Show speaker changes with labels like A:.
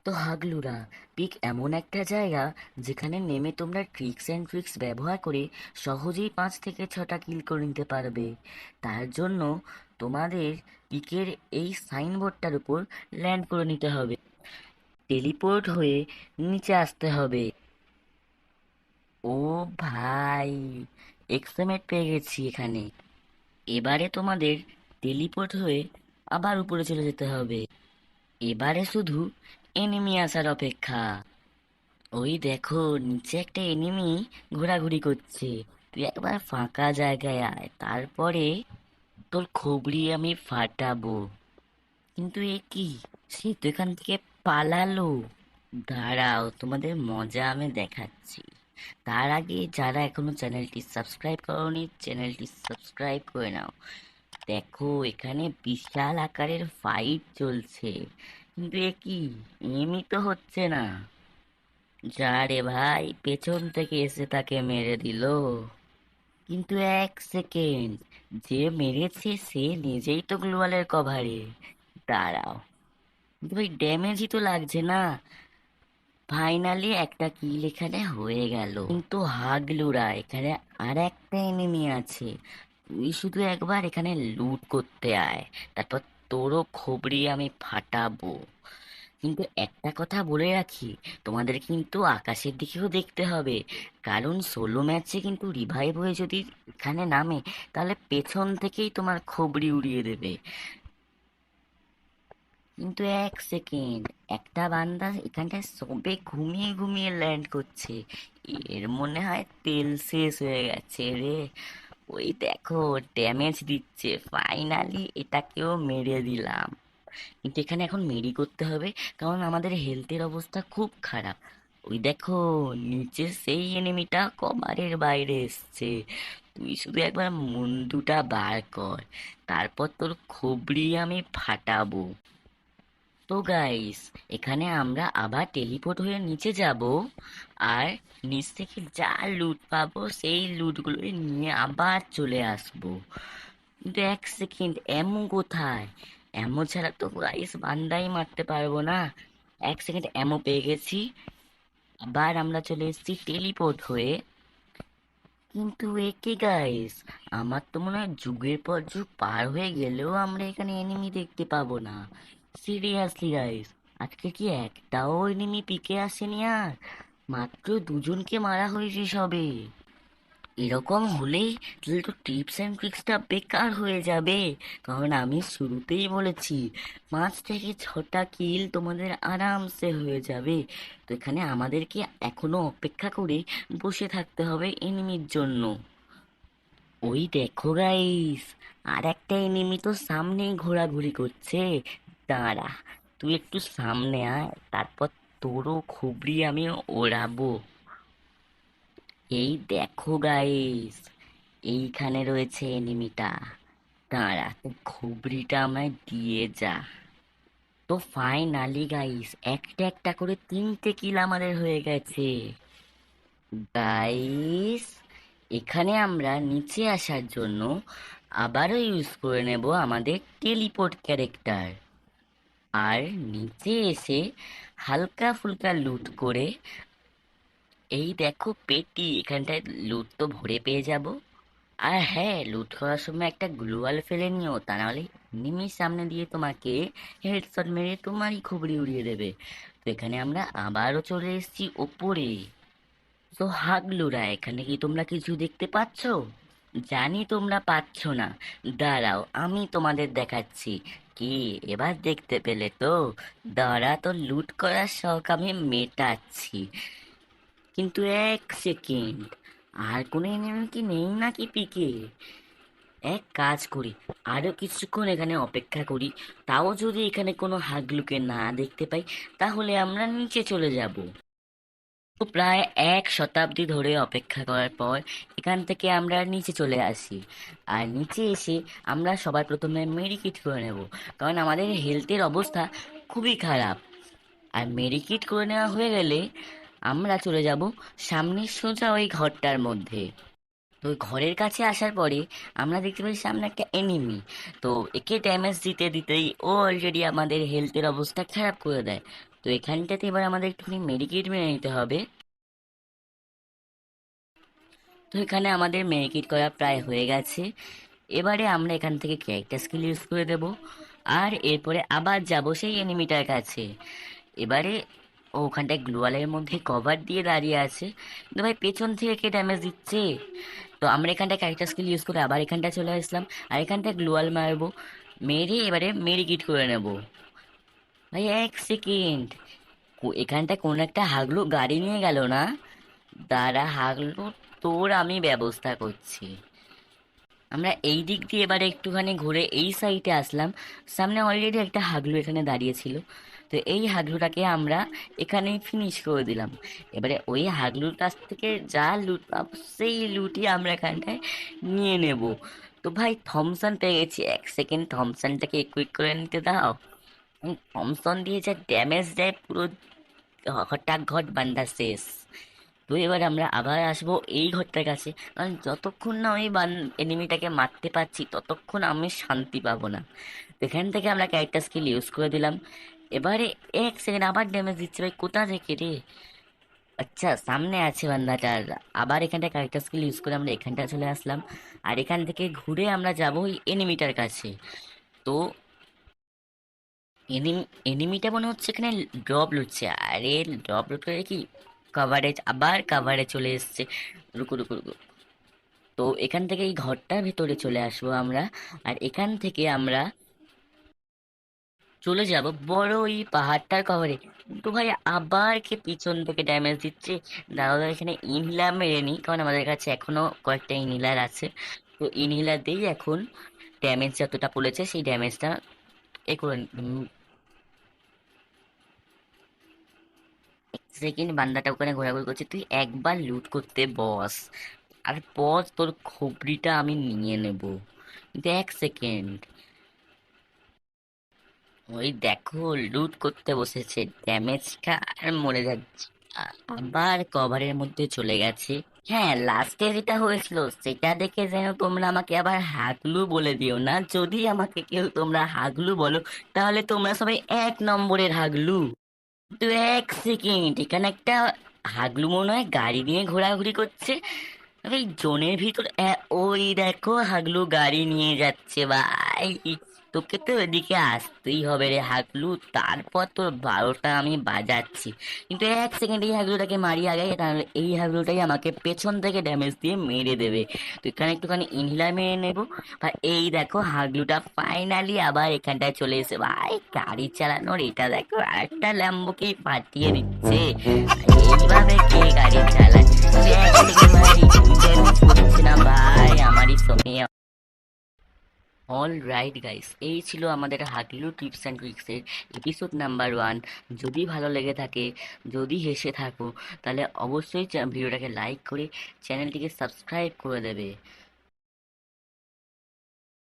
A: তো হাগলুরা, পিক এমন একটা জায়গা যেখানে নেমে তোমরা ট্রিক্স ব্যবহার করে সহজেই 5 থেকে 6টা কিল করে নিতে পারবে। তার জন্য তোমাদের পিকের এই সাইনবোর্ডটার উপর ল্যান্ড করে নিতে হবে, টেলিপোর্ট হয়ে নিচে আসতে হবে। ও ভাই, এক্সএমএট পেয়ে গেছি এখানে। এবারে তোমাদের টেলিপোর্ট হয়ে আবার উপরে চলে যেতে হবে। এবারে শুধু এনিমি আসার অপেক্ষা। ওই দেখো, নিচে একটা এনিমি ঘোরাঘুরি করছে। তুই একবার ফাঁকা জায়গায় আয়, তারপরে তোর খবরি আমি ফাটাবো। কিন্তু এ কি, সে তো এখান থেকে পালালো। দাঁড়াও, তোমাদের মজা আমি দেখাচ্ছি। তার আগে যারা এখনো চ্যানেলটি সাবস্ক্রাইব করোনি, চ্যানেলটি সাবস্ক্রাইব করে নাও। দেখো, এখানে বিশাল আকারের ফাইট চলছে, কিন্তু এ কি, এমনি তো হচ্ছে না। যা রে ভাই, পেছন থেকে এসে তাকে মেরে দিল। কিন্তু 1 সেকেন্ড, যে মেরেছে সে নিজেই তো গ্লোয়ালের কভারে। দাঁড়াও, কিন্তু ভাই ড্যামেজই তো লাগছে না। ফাইনালি একটা কিল এখানে হয়ে গেল। কিন্তু হাগলুরা, এখানে আর একটা এনিমি আছে। তুই শুধু একবার এখানে লুট করতে আয়, তারপর তোরও খবরি আমি ফাটাবো। কিন্তু একটা কথা বলে রাখি, তোমাদের কিন্তু আকাশের দিকেও দেখতে হবে, কারণ সোলো ম্যাচে কিন্তু রিভাইভ হয়ে যদি এখানে নামে, তাহলে পেছন থেকেই তোমার খবরি উড়িয়ে দেবে। কিন্তু 1 সেকেন্ড, একটা বান্দা এখানটায় সবে ঘুমিয়ে ঘুমিয়ে ল্যান্ড করছে। এর মনে হয় তেল শেষ হয়ে গেছে রে। ওই দেখো, ড্যামেজ দিচ্ছে। ফাইনালি এটাকেও মেরে দিলাম। কিন্তু এখানে এখন মেরি করতে হবে, কারণ আমাদের হেলথের অবস্থা খুব খারাপ। ওই দেখো, নিচে সেই এনিমিটা কভারের বাইরে এসছে। তুই শুধু একবার মুন্ডুটা বার কর, তারপর তোর খবরি আমি ফাটাবো। তো গাইস, এখানে আমরা আবার টেলিপোর্ট হয়ে নিচে যাব, আর নিচ থেকে যা লুট পাবো সেই লুটগুলো নিয়ে আবার চলে আসবো। কিন্তু 1 সেকেন্ড, এমন কোথায়? এমন ছাড়া তো গাইস বান্দাই মারতে পারবো না। 1 সেকেন্ড, এমন পেয়ে গেছি। আবার আমরা চলে এসেছি টেলিপোর্ট হয়ে। কিন্তু এ কি গাইস, আমার তো মনে হয় যুগের পর যুগ পার হয়ে গেলেও আমরা এখানে এনিমি দেখতে পাবো না। সিরিয়াসলি গাইস, আজকে কি একটাও এনিমি পিকে আসেনি? আর মাত্র দুজনকে মারা হয়েছে সবে। এরকম হলেই তাহলে তো টিপস অ্যান্ড ট্রিক্সটা বেকার হয়ে যাবে, কারণ আমি শুরুতেই বলেছি 5 থেকে 6টা কিল তোমাদের আরামসে হয়ে যাবে। তো এখানে আমাদেরকে এখনো অপেক্ষা করে বসে থাকতে হবে এনিমির জন্য। ওই দেখো গাইস, আর একটা এনিমি তো সামনেই ঘোরাঘুরি করছে। দাঁড়া, তুই একটু সামনে আয়, তারপর তোরও খুবই আমি ওড়াবো। এই দেখো গাইস, এইখানে রয়েছে এনিমিটা। দাঁড়া, তুই খুবরিটা আমায় দিয়ে যা। তো ফাইনালি গাইস, একটা একটা করে 3টে কিল আমাদের হয়ে গেছে। গাইস, এখানে আমরা নিচে আসার জন্য আবারও ইউজ করে নেব আমাদের টেলিপোর্ট ক্যারেক্টার। আর নিচে এসে হালকা ফুলকা লুট করে, এই দেখো পেটি, এখানটায় লুট তো ভরে পেয়ে যাব। আর হ্যাঁ, লুট করার সময় একটা গ্লোয়াল ফেলে নিও, তা নাহলে এনিমির সামনে দিয়ে তোমাকে হেডশট মেরে তোমারই খবরি উড়িয়ে দেবে। তো এখানে আমরা আবারও চলে এসেছি ওপরে। তো হাগলুরা, এখানে কি তোমরা কিছু দেখতে পাচ্ছ? জানি তোমরা পাচ্ছ না। দাঁড়াও, আমি তোমাদের দেখাচ্ছি। কি, এবার দেখতে পেলে তো? দাঁড়া, তো লুট করার শখ আমি মেটাচ্ছি। কিন্তু 1 সেকেন্ড, আর কোনো এনিমি কি নেই নাকি পিকে? এক কাজ করি, আরো কিছুক্ষণ এখানে অপেক্ষা করি। তাও যদি এখানে কোনো হাগলুকে না দেখতে পাই, তাহলে আমরা নিচে চলে যাব। তো প্রায় 1 শতাব্দী ধরে অপেক্ষা করার পর এখান থেকে আমরা নিচে চলে আসি। আর নিচে এসে আমরা সবার প্রথমে মেডিকিট করে নেব, কারণ আমাদের হেলথের অবস্থা খুবই খারাপ। আর মেডিকিট করে নেওয়া হয়ে গেলে আমরা চলে যাব সামনে সোজা ওই ঘরটার মধ্যে। তো ওই ঘরের কাছে আসার পরে আমরা দেখতে পাই সামনে একটা এনিমি। তো একে ড্যামেজ দিতে দিতেই ও অলরেডি আমাদের হেলথের অবস্থা খারাপ করে দেয়। তো এখানটাতে এবার আমাদের একটুখানি মেডিকেট মেরে নিতে হবে। তো এখানে আমাদের মেডিকেট করা প্রায় হয়ে গেছে। এবারে আমরা এখান থেকে ক্যারেক্টার স্কিল ইউজ করে দেব, আর এরপরে আবার যাব সেই এনিমিটার কাছে। এবারে ও ওখানটায় গ্লোয়ালের মধ্যে কভার দিয়ে দাঁড়িয়ে আছে, কিন্তু ভাই পেছন থেকে কে ড্যামেজ দিচ্ছে। তো আমরা এখানটায় ক্যারেক্টার স্কিল ইউজ করে আবার এখানটায় চলে আসলাম, আর এখানটায় গ্লোয়াল মারবো, মেরে এবারে মেডিকেট করে নেব। ভাই এক সেকেন্ড, এখানটায় কোন একটা হাগলু গাড়ি নিয়ে গেল না? দাঁড়া হাগলু, তোর আমি ব্যবস্থা করছি। আমরা এই দিক দিয়ে এবারে একটুখানি ঘুরে এই সাইডে আসলাম। সামনে অলরেডি একটা হাগলু এখানে দাঁড়িয়ে ছিল, তো এই হাগলুটাকে আমরা এখানেই ফিনিশ করে দিলাম। এবারে ওই হাগলুর কাছ থেকে যা লুট পাবো সেই লুটই আমরা এখানটায় নিয়ে নেব। তো ভাই থমসন পেয়ে গেছি, এক সেকেন্ড থমসনটাকে ইকুইপ করে নিতে দাও। থমসন দিয়ে যা ড্যামেজ দেয়, পুরো হঠাৎ ঘট বান্দা শেষ। তো এবার আমরা আবার আসবো এই ঘরটার কাছে, কারণ যতক্ষণ না ওই এনিমিটাকে মারতে পারছি ততক্ষণ আমি শান্তি পাবো না। তো এখান থেকে আমরা ক্যারেক্টার স্কিল ইউজ করে দিলাম। এবারে এক সেকেন্ড আবার ড্যামেজ দিচ্ছে, ভাই কোথা থেকে রে? আচ্ছা সামনে আছে বান্দাটার। আবার এখানটা ক্যারেক্টার স্কিল ইউজ করে আমরা এখানটা চলে আসলাম, আর এখান থেকে ঘুরে আমরা যাবো ওই এনিমিটার কাছে। তো এনিমিটা মনে হচ্ছে এখানে ড্রপ লুটছে, আরে ড্রপ লুট করে কি কাভারেজ, আবার কাভারে চলে এসছে। রুকু রুকু রুকু। তো এখান থেকে এই ঘরটার ভেতরে চলে আসবো আমরা, আর এখান থেকে আমরা চলে যাব বড় এই পাহাড়টার কভারে। তো ভাই আবার কে পিছন থেকে ড্যামেজ দিচ্ছে? দাদা এখানে ইনহিলার মেরে নিই, কারণ আমাদের কাছে এখনো কয়েকটা ইনহিলার আছে। তো ইনহিলার দিয়ে এখন ড্যামেজ যতটা পড়েছে সেই ড্যামেজটা এ করে সেকেন্ড বান্দাটা ওখানে ঘোরাঘুরি করছে, তুই একবার লুট করতে বস, আর বস তোর খবরিটা আমি নিয়ে নেব। কিন্তু এক সেকেন্ড, ওই দেখো লুট করতে বসেছে, ড্যামেজ খা আর মরে যাচ্ছে। আবার কভারের মধ্যে চলে গেছে। হ্যাঁ লাস্টে যেটা হয়েছিল সেটা দেখে যেন তোমরা আমাকে আবার হাগলু বলে দিও না। যদি আমাকে কেউ তোমরা হাগলু বলো, তাহলে তোমরা সবাই এক নম্বরের হাগলু। তো এক সেকেন্ড, এখানে একটা হাগলু মনে হয় গাড়ি নিয়ে ঘোরাঘুরি করছে ওই জোনের ভিতর। ওই দেখো হাগলু গাড়ি নিয়ে যাচ্ছে ভাই। তোকে তো এদিকে আসতেই হবে রে হাগলু, তারপর তোর 12টা আমি বাজাচ্ছি। কিন্তু এক সেকেন্ড এই হাগলুটাকে মারি আগে, তাহলে এই হাগলুটাই আমাকে পেছন থেকে ড্যামেজ দিয়ে মেরে দেবে। তো এখানে একটুখানি ইনহিলার মেরে নেবো। ভাই এই দেখো হাগলুটা ফাইনালি আবার এখানটায় চলে এসে ভাই গাড়ি চালানোর এটা দেখো, আরেকটা ল্যাম্বোকে ফাটিয়ে দিচ্ছে। এইভাবে কে গাড়ি চালায়? এক সেকেন্ড ভাই রিপেয়ার করছে না ভাই আমারই সঙ্গে। অল রাইট গাইস, এই ছিল আমাদের হাগলু টিপস অ্যান্ড ট্রিক্সের এপিসোড নাম্বার 1। যদি ভালো লেগে থাকে, যদি হেসে থাকো, তাহলে অবশ্যই ভিডিওটাকে লাইক করে চ্যানেলটিকে সাবস্ক্রাইব করে দেবে।